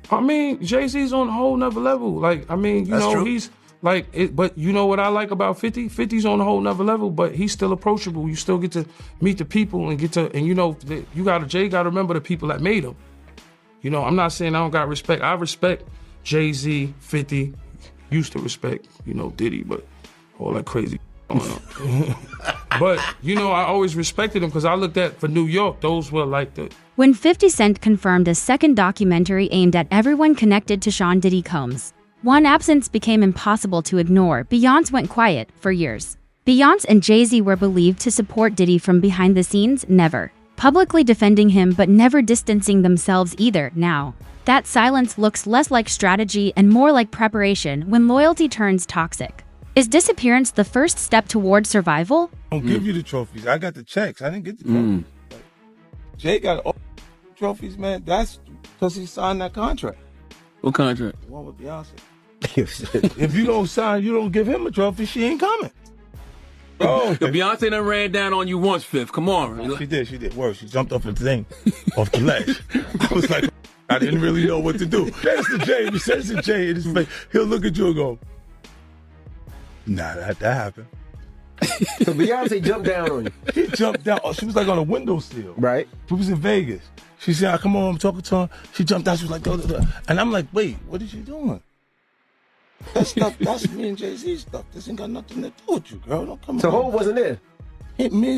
I mean, Jay-Z's on a whole nother level. Like, I mean, you know, he's like, but you know what I like about 50? 50's on a whole nother level, but he's still approachable. You still get to meet the people and you know, Jay got to remember the people that made him. You know, I'm not saying I don't got respect. I respect Jay-Z, 50, used to respect, you know, Diddy, but all that crazy going on. But, you know, I always respected him because I looked at, for New York, those were like the... When 50 Cent confirmed a second documentary aimed at everyone connected to Sean Diddy Combs, one absence became impossible to ignore. Beyonce went quiet for years. Beyonce and Jay-Z were believed to support Diddy from behind the scenes, never publicly defending him but never distancing themselves either. Now, that silence looks less like strategy and more like preparation when loyalty turns toxic. Is disappearance the first step toward survival? I don't give you the trophies. I got the checks. I didn't get the trophies. Jay got all the trophies, man. That's because he signed that contract. What contract? The one with Beyonce. If you don't sign, you don't give him a trophy, she ain't coming. Yo, Beyonce done ran down on you once, Fifth. Come on. She did. Worse, she jumped off the thing, off the ledge. I was like, I didn't really know what to do. That's the Jay. If he says to Jay in his face, he'll look at you and go, nah, that happened. So Beyonce jumped down on you. She jumped down. She was like on a windowsill. Right. She was in Vegas. She said, come on, I'm talking to her. She jumped down. She was like, duh, duh, duh. And I'm like, wait, what is she doing? That stuff, that's me and Jay-Z stuff. This ain't got nothing to do with you, girl. Don't come So on. Ho wasn't there?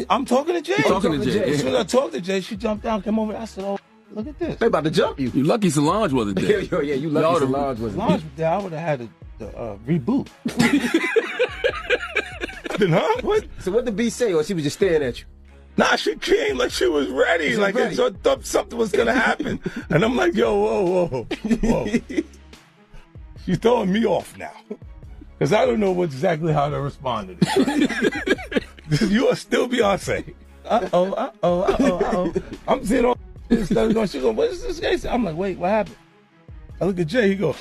I'm talking to Jay. Talking to Jay. As soon as I talked to Jay, she jumped down, came over. I said, oh, look at this. They about to jump you. You lucky Solange wasn't there. Yeah, you lucky Solange wasn't there. Solange was there. I would have had the reboot. Huh? What? So what did B say, or she was just staring at you? Nah, she came like she was ready. Like I thought something was gonna happen. And I'm like, yo, whoa. She's throwing me off now. Because I don't know exactly how to respond to this. You are still Beyonce. Uh-oh. I'm sitting on instead of going, she go, what is this guy? I'm like, wait, what happened? I look at Jay, he go,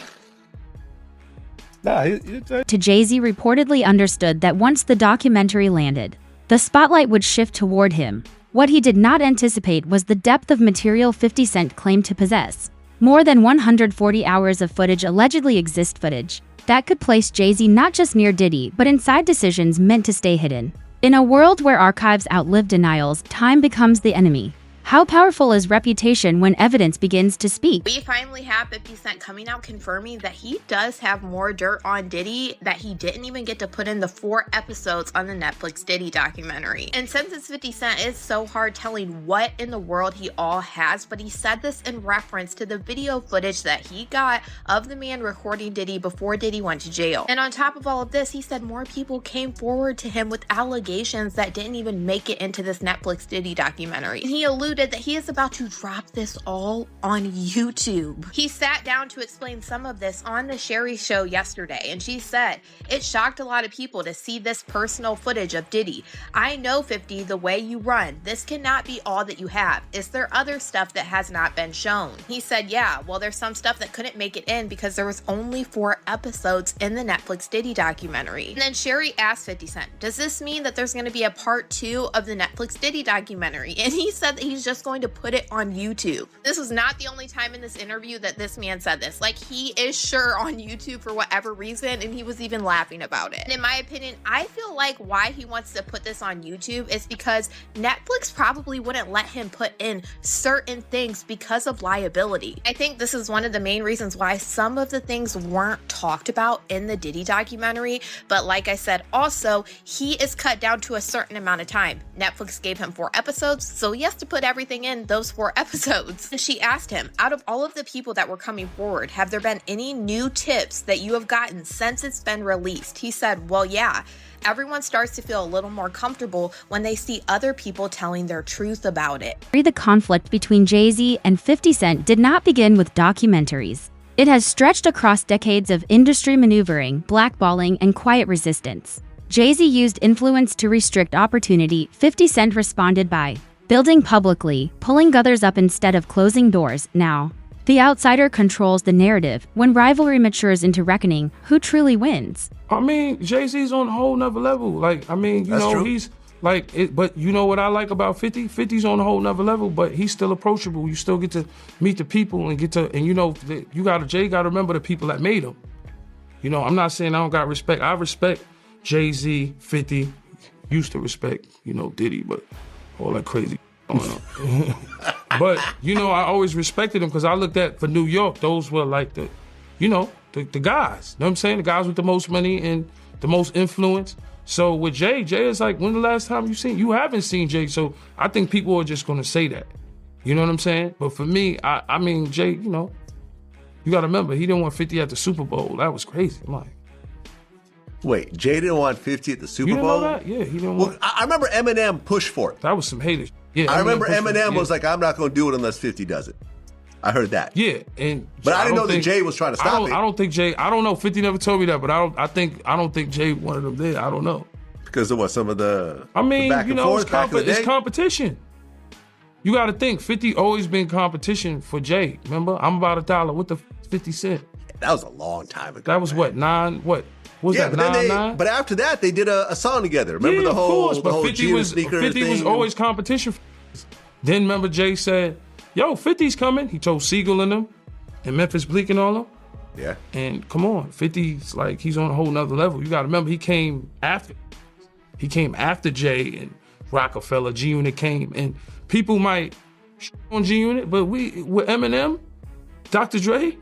nah, to Jay-Z reportedly understood that once the documentary landed, the spotlight would shift toward him. What he did not anticipate was the depth of material 50 Cent claimed to possess. More than 140 hours of footage allegedly exist footage that could place Jay-Z not just near Diddy, but inside decisions meant to stay hidden. In a world where archives outlive denials, time becomes the enemy. How powerful is reputation when evidence begins to speak? We finally have 50 Cent coming out confirming that he does have more dirt on Diddy that he didn't even get to put in the 4 episodes on the Netflix Diddy documentary. And since it's 50 Cent, it's so hard telling what in the world he all has, but he said this in reference to the video footage that he got of the man recording Diddy before Diddy went to jail. And on top of all of this, he said more people came forward to him with allegations that didn't even make it into this Netflix Diddy documentary. And he alluded that he is about to drop this all on YouTube. He sat down to explain some of this on the Sherry Show yesterday, and she said, it shocked a lot of people to see this personal footage of Diddy. I know 50, the way you run. This cannot be all that you have. Is there other stuff that has not been shown? He said, yeah, well, there's some stuff that couldn't make it in because there was only 4 episodes in the Netflix Diddy documentary. And then Sherry asked 50 Cent, does this mean that there's going to be a part 2 of the Netflix Diddy documentary? And he said that he's just going to put it on YouTube. This was not the only time in this interview that this man said this. Like, he is sure on YouTube for whatever reason, and he was even laughing about it. And in my opinion, I feel like why he wants to put this on YouTube is because Netflix probably wouldn't let him put in certain things because of liability. I think this is one of the main reasons why some of the things weren't talked about in the Diddy documentary. But like I said, also, he is cut down to a certain amount of time. Netflix gave him 4 episodes, so he has to put everything in those 4 episodes. And she asked him, out of all of the people that were coming forward, have there been any new tips that you have gotten since it's been released? He said, well, yeah. Everyone starts to feel a little more comfortable when they see other people telling their truth about it. The conflict between Jay-Z and 50 Cent did not begin with documentaries. It has stretched across decades of industry maneuvering, blackballing, and quiet resistance. Jay-Z used influence to restrict opportunity. 50 Cent responded by building publicly, pulling others up instead of closing doors. Now, the outsider controls the narrative. When rivalry matures into reckoning, who truly wins? I mean, Jay-Z's on a whole nother level. Like, I mean, you know, he's Like, but you know what I like about 50? 50's on a whole nother level, but he's still approachable. You still get to meet the people and you know, Jay got to remember the people that made him. You know, I'm not saying I don't got respect. I respect Jay-Z, 50, used to respect, you know, Diddy, but all that crazy going on. But, you know, I always respected him because I looked at, for New York, those were like the guys. You know what I'm saying? The guys with the most money and the most influence. So with Jay is like, when the last time you haven't seen Jay, so I think people are just gonna say that. You know what I'm saying? But for me, I mean, Jay, you know, you gotta remember, he didn't want 50 at the Super Bowl. That was crazy. I'm like, wait, Jay didn't want 50 at the Super you didn't Bowl? know that? Yeah, he didn't want. I remember Eminem pushed for it. That was some haters. Yeah, I remember Eminem was like, I'm not gonna do it unless 50 does it. I heard that. Yeah, but I didn't know that Jay was trying to stop it. I don't think Jay. I don't know. 50 never told me that, but I don't think Jay wanted him there. I don't know. Because of what? Some of the. I mean, back you and know, forth, it's competition. You got to think. 50 always been competition for Jay. Remember, I'm about $1. What the 50 Cent? That was a long time ago. That was what, 9? What was that? 9? But after that, they did a song together. Remember the whole, of course, but 50 was always competition. Then remember, Jay said, "Yo, 50's coming." He told Siegel and them, and Memphis Bleak and all them. Yeah. And come on, 50's like, he's on a whole nother level. You got to remember, he came after Jay and Rockefeller. G-Unit came, and people might on G-Unit, but with Eminem, Dr. Dre,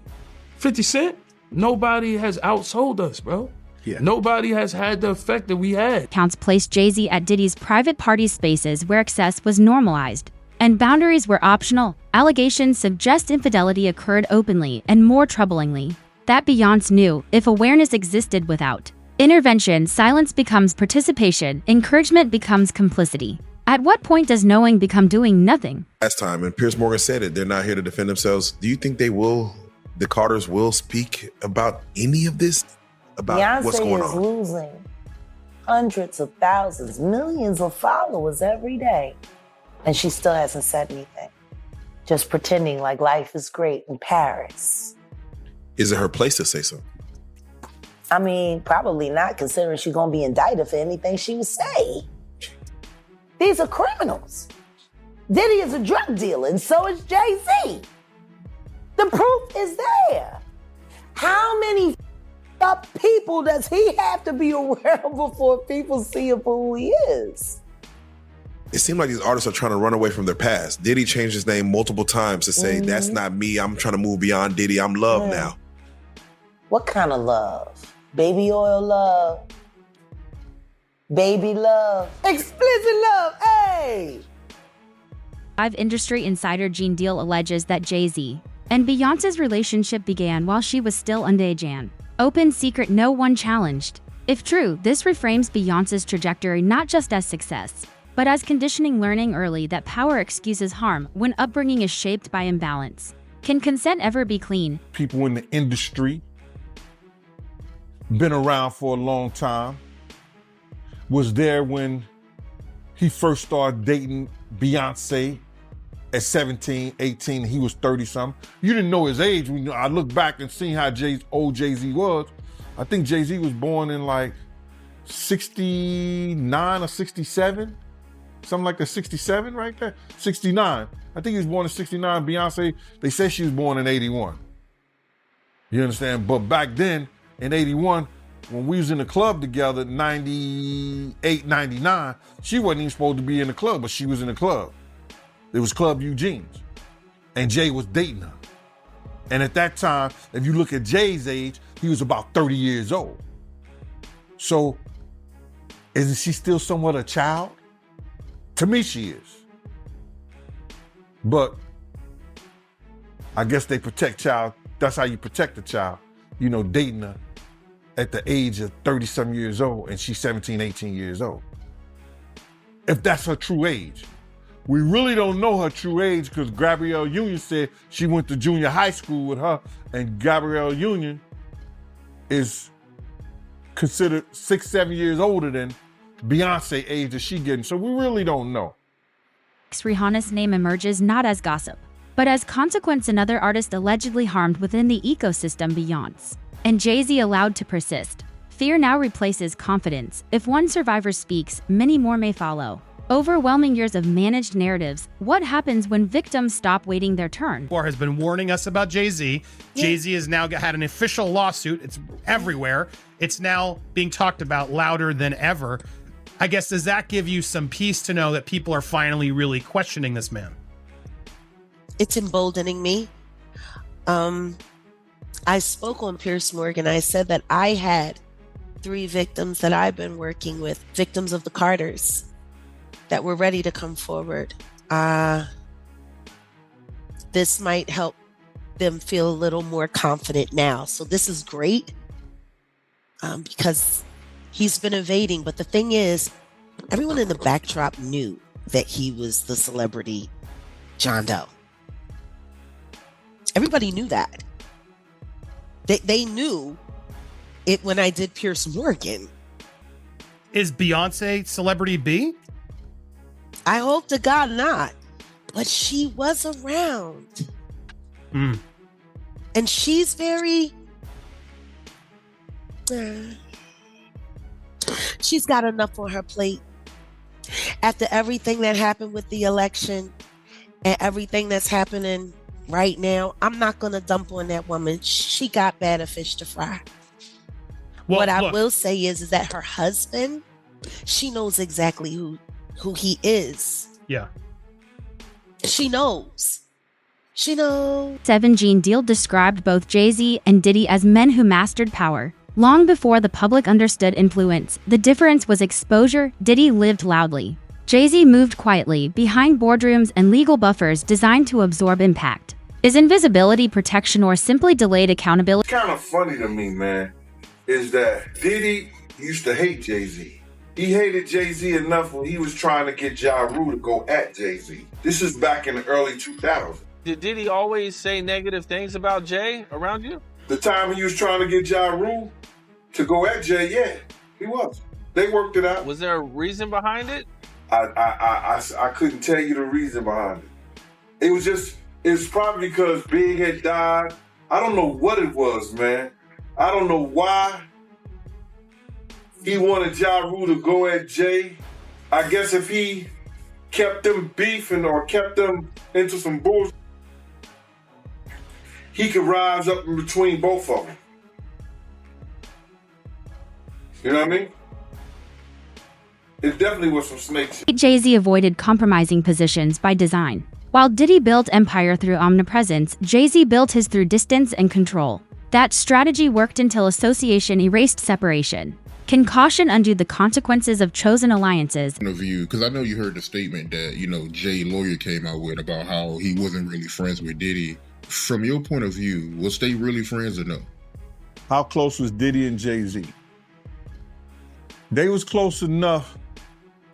50 Cent, nobody has outsold us, bro. Yeah. Nobody has had the effect that we had. Accounts placed Jay-Z at Diddy's private party spaces where excess was normalized and boundaries were optional. Allegations suggest infidelity occurred openly, and more troublingly, that Beyonce knew if awareness existed without intervention, silence becomes participation, encouragement becomes complicity. At what point does knowing become doing nothing? Last time, and Piers Morgan said it, they're not here to defend themselves. Do you think the Carters will speak about any of this? About Beyonce what's going is on? losing hundreds of thousands, millions of followers every day. And she still hasn't said anything. Just pretending like life is great in Paris. Is it her place to say something? I mean, probably not, considering she's gonna be indicted for anything she would say. These are criminals. Diddy is a drug dealer, and so is Jay-Z. The proof is there. How many up people does he have to be aware of before people see him for who he is? It seems like these artists are trying to run away from their past. Diddy changed his name multiple times to say, that's not me. I'm trying to move beyond Diddy. I'm love now. What kind of love? Baby oil love? Baby love? Explicit love, hey! Industry insider Gene Deal alleges that Jay-Z and Beyonce's relationship began while she was still underage, an open secret no one challenged. If true, this reframes Beyonce's trajectory not just as success, but as conditioning, learning early that power excuses harm when upbringing is shaped by imbalance. Can consent ever be clean? People in the industry, been around for a long time, was there when he first started dating Beyonce at 17, 18, he was 30-something. You didn't know his age. When I look back and see how old Jay-Z was, I think Jay-Z was born in like 69 or 67. Something like the 67 right there. 69. I think he was born in 69. Beyonce, they said she was born in 81. You understand? But back then, in 81, when we was in the club together, 98, 99, she wasn't even supposed to be in the club, but she was in the club. It was Club Eugene's. And Jay was dating her. And at that time, if you look at Jay's age, he was about 30 years old. So, isn't she still somewhat a child? To me, she is. But I guess they protect child. That's how you protect a child. You know, dating her at the age of 30-some years old and she's 17, 18 years old. If that's her true age. We really don't know her true age because Gabrielle Union said she went to junior high school with her, and Gabrielle Union is considered 6, 7 years older than Beyonce age that she getting. So we really don't know. Rihanna's name emerges not as gossip, but as consequence another artist allegedly harmed within the ecosystem Beyonce and Jay-Z allowed to persist. Fear now replaces confidence. If one survivor speaks, many more may follow. Overwhelming years of managed narratives. What happens when victims stop waiting their turn? Has been warning us about Jay-Z. Yeah. Jay-Z has now had an official lawsuit. It's everywhere. It's now being talked about louder than ever. I guess, does that give you some peace to know that people are finally really questioning this man? It's emboldening me. I spoke on Piers Morgan. I said that I had 3 victims that I've been working with, victims of the Carters, that were ready to come forward. This might help them feel a little more confident now. So this is great because he's been evading. But the thing is, everyone in the backdrop knew that he was the celebrity John Doe. Everybody knew that. They knew it when I did Piers Morgan. Is Beyonce celebrity B? I hope to God not, but she was around. And she's very, she's got enough on her plate. After everything that happened with the election and everything that's happening right now, I'm not going to dump on that woman. She got better fish to fry. Well, what I will say is that her husband, she knows exactly who he is. Yeah. She knows. 7 Gene Deal described both Jay-Z and Diddy as men who mastered power. Long before the public understood influence, the difference was exposure. Diddy lived loudly. Jay-Z moved quietly behind boardrooms and legal buffers designed to absorb impact. Is invisibility protection or simply delayed accountability? It's kind of funny to me, man, is that Diddy used to hate Jay-Z. He hated Jay-Z enough when he was trying to get Ja Rule to go at Jay-Z. This is back in the early 2000s. Did Diddy always say negative things about Jay around you? The time he was trying to get Ja Rule to go at Jay, yeah, he was. They worked it out. Was there a reason behind it? I couldn't tell you the reason behind it. It's probably because Big had died. I don't know what it was, man. I don't know why he wanted Ja Rule to go at Jay. I guess if he kept them beefing or kept them into some bullshit, he could rise up in between both of them. You know what I mean? It definitely was some snake shit. Jay-Z avoided compromising positions by design. While Diddy built empire through omnipresence, Jay-Z built his through distance and control. That strategy worked until association erased separation. Can caution undo the consequences of chosen alliances? Because I know you heard the statement that, Jay lawyer came out with about how he wasn't really friends with Diddy. From your point of view, was they really friends or no? How close was Diddy and Jay-Z? They was close enough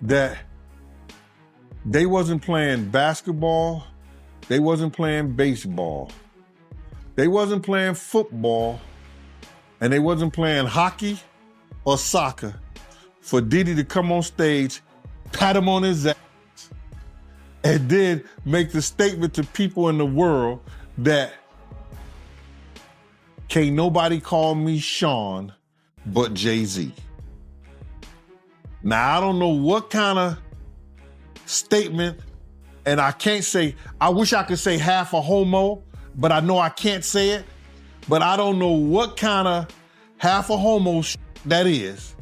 that they wasn't playing basketball, they wasn't playing baseball, they wasn't playing football, and they wasn't playing hockey or soccer for Diddy to come on stage, pat him on his ass, and then make the statement to people in the world that can't nobody call me Sean but Jay-Z. Now, I don't know what kind of statement, and I can't say, I wish I could say half a homo, but I know I can't say it, but I don't know what kind of half a homo that is,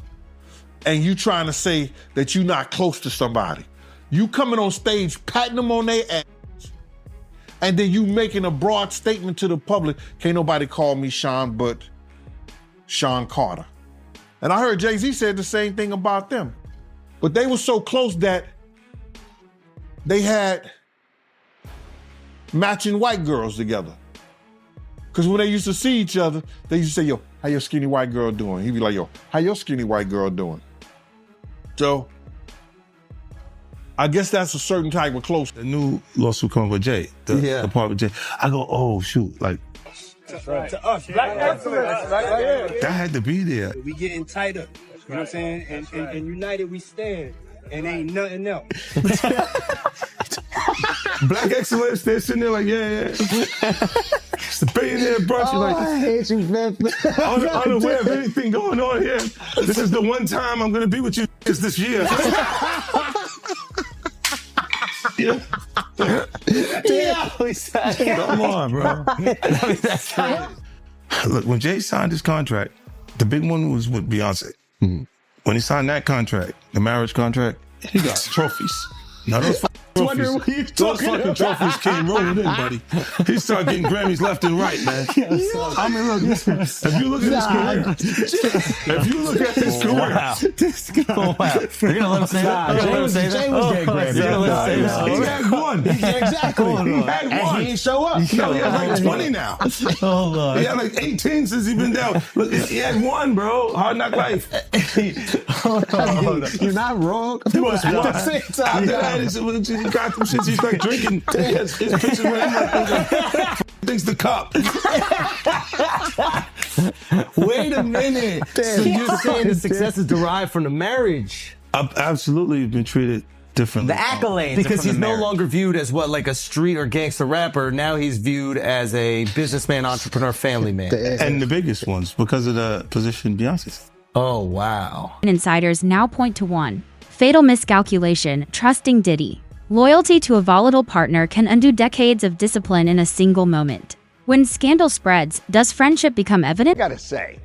and you trying to say that you're not close to somebody. You coming on stage, patting them on their ass, and then you making a broad statement to the public, can't nobody call me Sean but Sean Carter. And I heard Jay-Z said the same thing about them. But they were so close that they had matching white girls together. Because when they used to see each other, they used to say, yo, how your skinny white girl doing? He'd be like, yo, how your skinny white girl doing? So, I guess that's a certain type of close. The new lawsuit coming with Jay, the part with Jay. I go, oh, shoot, like, to us, black excellence, that had to be there. We getting tighter, you know what I'm saying? And united we stand, and ain't nothing else. Black excellence, they're sitting there like, yeah. It's the billionaire brunch. You're like, I hate you, man. unaware of anything going on here. This is the one time I'm going to be with you this year. Yeah. Come on, bro. Look, when Jay signed his contract, the big one was with Beyonce. When he signed that contract, the marriage contract, he got trophies. Now those trophies, those fucking trophies came rolling in, buddy. He started getting Grammys left and right, man. I mean, look, if you look at his career, Wow. You're gonna let him say that? Jay was getting Grammys. he had one. Exactly. He had one. And he ain't show up. He has like 20 now. Oh, Lord. He had like 18 since he's been down. Look, he had one, bro. Hard Knock Life. You're not wrong. He was one. After that, he got them shits. He's like drinking. His pictures with him. Thinks the cup. Wait a minute. So you're saying the success is derived from the marriage? I've absolutely been treated differently. The accolades. Because he's no longer viewed as what, like a street or gangster rapper. Now he's viewed as a businessman, entrepreneur, family man. And the biggest ones because of the position Beyonce's. Oh, wow. Insiders now point to one fatal miscalculation: trusting Diddy. Loyalty to a volatile partner can undo decades of discipline in a single moment. When scandal spreads, does friendship become evident? I gotta say,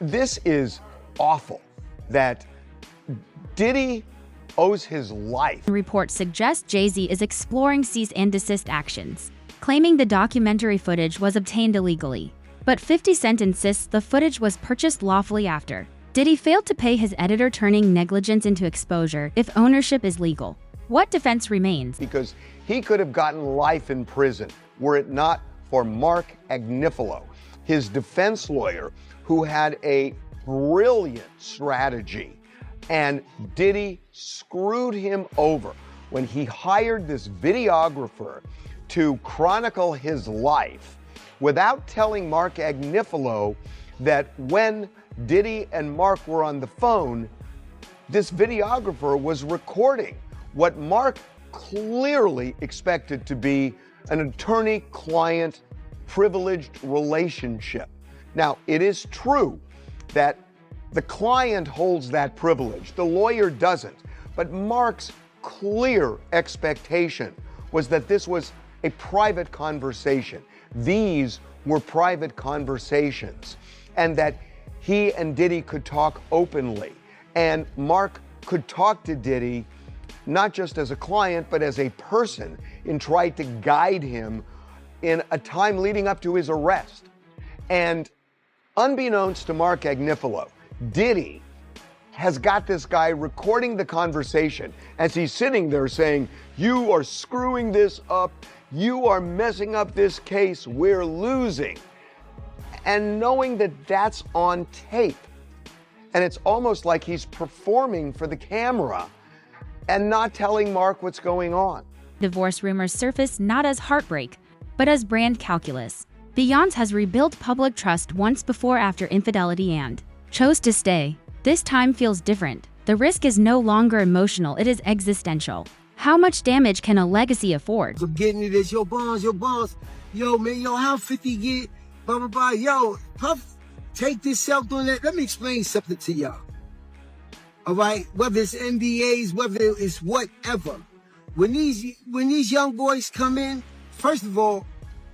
this is awful that Diddy owes his life. Reports suggest Jay-Z is exploring cease and desist actions, claiming the documentary footage was obtained illegally. But 50 Cent insists the footage was purchased lawfully after Diddy failed to pay his editor, turning negligence into exposure if ownership is legal. What defense remains? Because he could have gotten life in prison were it not for Mark Agnifilo, his defense lawyer, who had a brilliant strategy. And Diddy screwed him over when he hired this videographer to chronicle his life without telling Mark Agnifilo that when Diddy and Mark were on the phone, this videographer was recording what Mark clearly expected to be an attorney-client privileged relationship. Now, it is true that the client holds that privilege, the lawyer doesn't, but Mark's clear expectation was that this was a private conversation. These were private conversations, and that he and Diddy could talk openly, and Mark could talk to Diddy not just as a client, but as a person, and tried to guide him in a time leading up to his arrest. And unbeknownst to Mark Agnifilo, Diddy has got this guy recording the conversation as he's sitting there saying, "You are screwing this up. You are messing up this case. We're losing." And knowing that that's on tape. And it's almost like he's performing for the camera and not telling Mark what's going on. Divorce rumors surface not as heartbreak, but as brand calculus. Beyonce has rebuilt public trust once before after infidelity and chose to stay. This time feels different. The risk is no longer emotional, it is existential. How much damage can a legacy afford? I'm getting it as your boss. Yo, man, yo, how 50 get? Blah, blah, blah. Yo, Puff, take this self doing that. Let me explain something to y'all. All right, whether it's NDAs, whether it's whatever. When these young boys come in, first of all,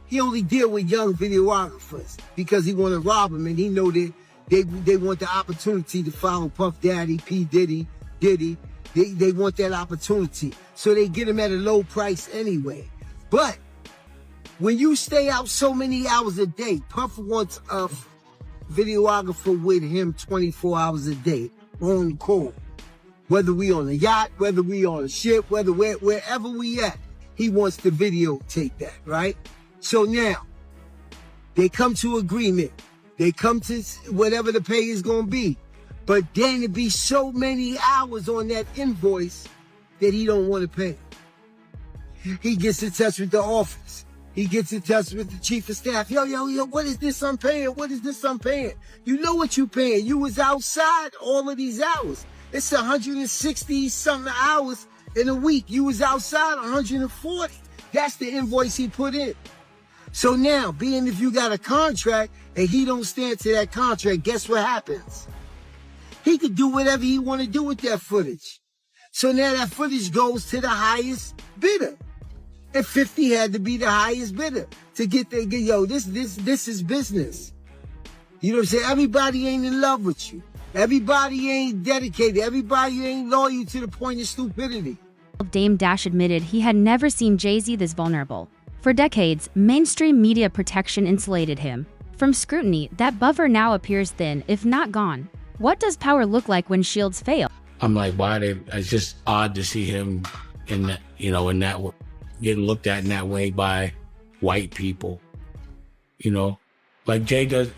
he only deal with young videographers because he want to rob them, and he know that they want the opportunity to follow Puff Daddy, P Diddy. They want that opportunity, so they get him at a low price anyway. But when you stay out so many hours a day, Puff wants a videographer with him 24 hours a day. On call, whether we on a yacht, whether we on a ship, wherever we at, he wants to videotape that, right? So now, they come to agreement. They come to whatever the pay is gonna be. But then it be so many hours on that invoice that he don't want to pay. He gets in touch with the office. He gets in touch with the chief of staff. Yo, what is this I'm paying? What is this I'm paying? You know what you paying. You was outside all of these hours. It's 160 something hours In a week, you was outside 140. That's the invoice he put in. So now, being if you got a contract and he don't stand to that contract, guess what happens? He could do whatever he want to do with that footage. So now that footage goes to the highest bidder. And 50 had to be the highest bidder to get the, yo, this is business. You know what I'm saying? Everybody ain't in love with you. Everybody ain't dedicated. Everybody ain't loyal to the point of stupidity. Dame Dash admitted he had never seen Jay-Z this vulnerable. For decades, mainstream media protection insulated him from scrutiny. That buffer now appears thin, if not gone. What does power look like when shields fail? I'm like, why they? It's just odd to see him in that, in that getting looked at in that way by white people. Like Jay does.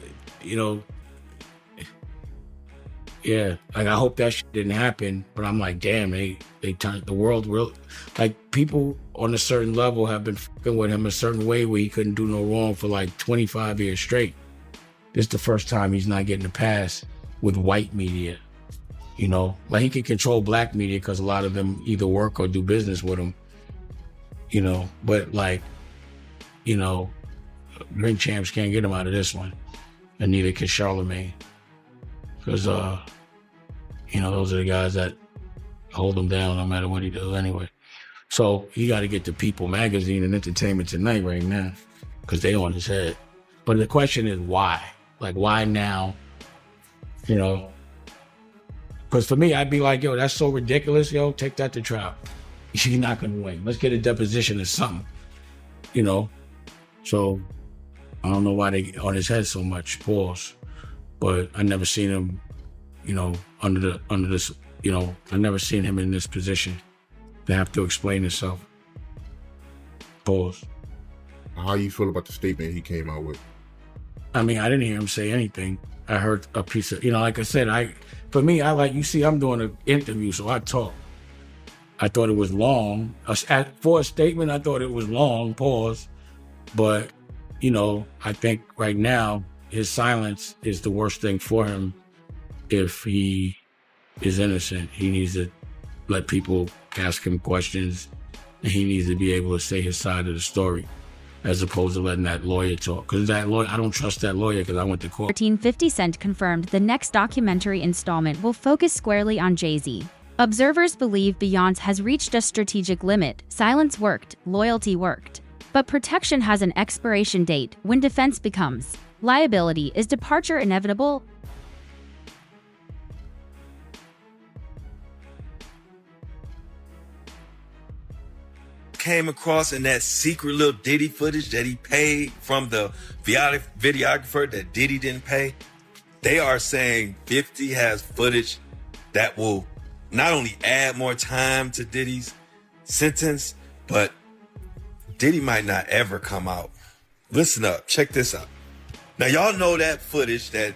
Yeah, like I hope that shit didn't happen, but I'm like, damn, they turned the world real. Like people on a certain level have been fucking with him a certain way where he couldn't do no wrong for like 25 years straight. This is the first time he's not getting a pass with white media. Like he can control black media because a lot of them either work or do business with him. But like, Drink Champs can't get him out of this one, and neither can Charlemagne. Because, those are the guys that hold him down no matter what he does anyway. So he got to get to People Magazine and Entertainment Tonight right now because they on his head. But the question is why? Like, why now? Because for me, I'd be like, yo, that's so ridiculous. Yo, take that to trial. You're not going to win. Let's get a deposition or something. So I don't know why they on his head so much. Pause. But I never seen him, under this, I never seen him in this position to have to explain himself. Pause. How you feel about the statement he came out with? I mean, I didn't hear him say anything. I heard a piece of, like I said, for me, I'm doing an interview, so I talk. I thought it was long. For a statement, I thought it was long, pause. But, I think right now, his silence is the worst thing for him. If he is innocent, he needs to let people ask him questions, and he needs to be able to say his side of the story, as opposed to letting that lawyer talk. Because that lawyer, I don't trust that lawyer because I went to court. 50 Cent confirmed the next documentary installment will focus squarely on Jay-Z. Observers believe Beyonce has reached a strategic limit. Silence worked, loyalty worked. But protection has an expiration date. When defense becomes liability, is departure inevitable? Came across in that secret little Diddy footage that he paid from the videographer that Diddy didn't pay. They are saying 50 has footage that will not only add more time to Diddy's sentence, but Diddy might not ever come out. Listen up, check this out. Now, y'all know that footage that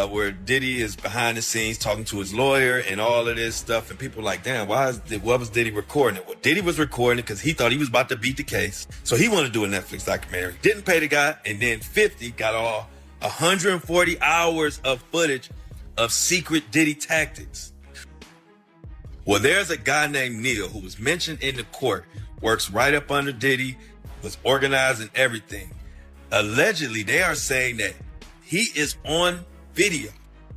where Diddy is behind the scenes talking to his lawyer and all of this stuff, and people are like, damn, what was Diddy recording it? Well, Diddy was recording it because he thought he was about to beat the case. So he wanted to do a Netflix documentary. Didn't pay the guy, and then 50 got all 140 hours of footage of secret Diddy tactics. Well, there's a guy named Neil who was mentioned in the court, works right up under Diddy, was organizing everything. Allegedly, they are saying that he is on video,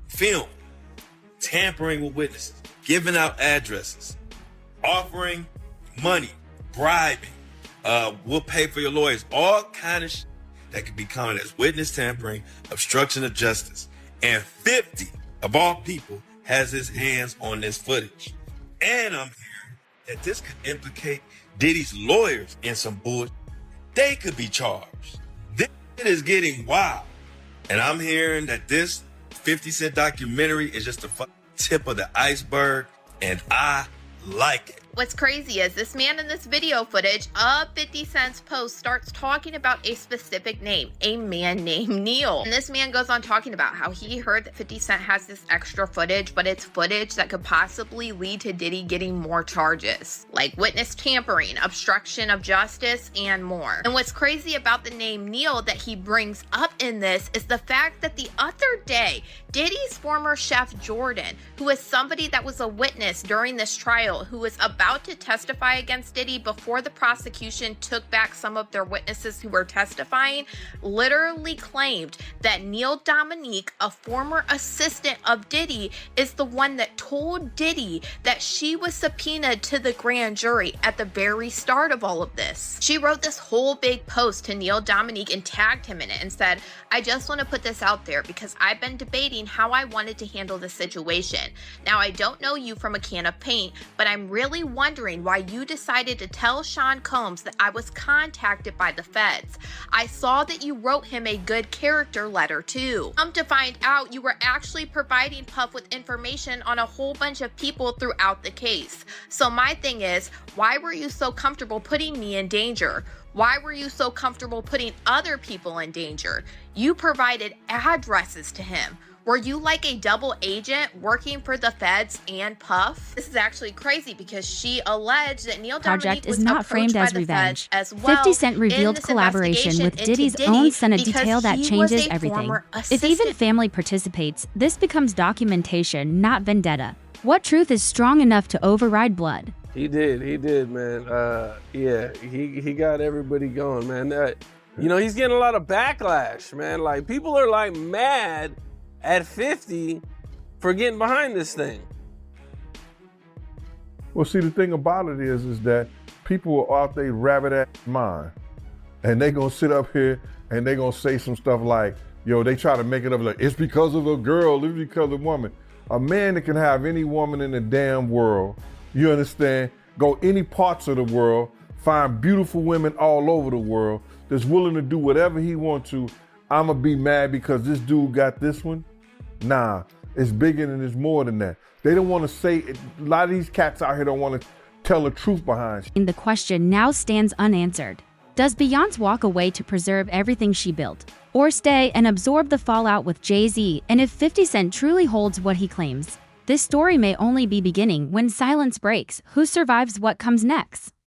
film, tampering with witnesses, giving out addresses, offering money, bribing, we'll pay for your lawyers, all kind of shit that could be counted as witness tampering, obstruction of justice. And 50, of all people, has his hands on this footage. And I'm hearing that this could implicate Diddy's lawyers in some bullshit. They could be charged. This is getting wild. And I'm hearing that this 50 Cent documentary is just the tip of the iceberg, and I like it. What's crazy is this man in this video footage of 50 Cent's post starts talking about a specific name, a man named Neil. And this man goes on talking about how he heard that 50 Cent has this extra footage, but it's footage that could possibly lead to Diddy getting more charges, like witness tampering, obstruction of justice, and more. And what's crazy about the name Neil that he brings up in this is the fact that the other day, Diddy's former chef Jordan, who is somebody that was a witness during this trial, who was about about to testify against Diddy before the prosecution took back some of their witnesses who were testifying, literally claimed that Neil Dominique, a former assistant of Diddy, is the one that told Diddy that she was subpoenaed to the grand jury at the very start of all of this. She wrote this whole big post to Neil Dominique and tagged him in it and said, "I just want to put this out there because I've been debating how I wanted to handle the situation. Now, I don't know you from a can of paint, but I'm really wondering why you decided to tell Sean Combs that I was contacted by the feds. I saw that you wrote him a good character letter too. Come to find out, you were actually providing Puff with information on a whole bunch of people throughout the case. So my thing is, why were you so comfortable putting me in danger? Why were you so comfortable putting other people in danger? You provided addresses to him. Were you like a double agent working for the feds and Puff?" This is actually crazy because she alleged that Neil Project Dominique was is not framed approached as by the revenge. feds as well 50 Cent in revealed this collaboration with investigation Diddy's into own Diddy Senate because detail that he was changes a everything. former If even assistant. family participates, this becomes documentation, not vendetta. What truth is strong enough to override blood? He did, man. Yeah, he got everybody going, man. He's getting a lot of backlash, man. Like, people are like mad at 50 for getting behind this thing. Well, see, the thing about it is that people are out there rabbit ass mind, and they gonna sit up here and they gonna say some stuff like, yo, they try to make it up like, it's because of a girl, it's because of a woman. A man that can have any woman in the damn world, you understand, go any parts of the world, find beautiful women all over the world, that's willing to do whatever he wants to. I'ma be mad because this dude got this one? Nah, it's bigger and it's more than that. They don't want to say, a lot of these cats out here don't want to tell the truth behind The question now stands unanswered. Does Beyonce walk away to preserve everything she built, or stay and absorb the fallout with Jay-Z? And if 50 Cent truly holds what he claims, this story may only be beginning when silence breaks. Who survives what comes next?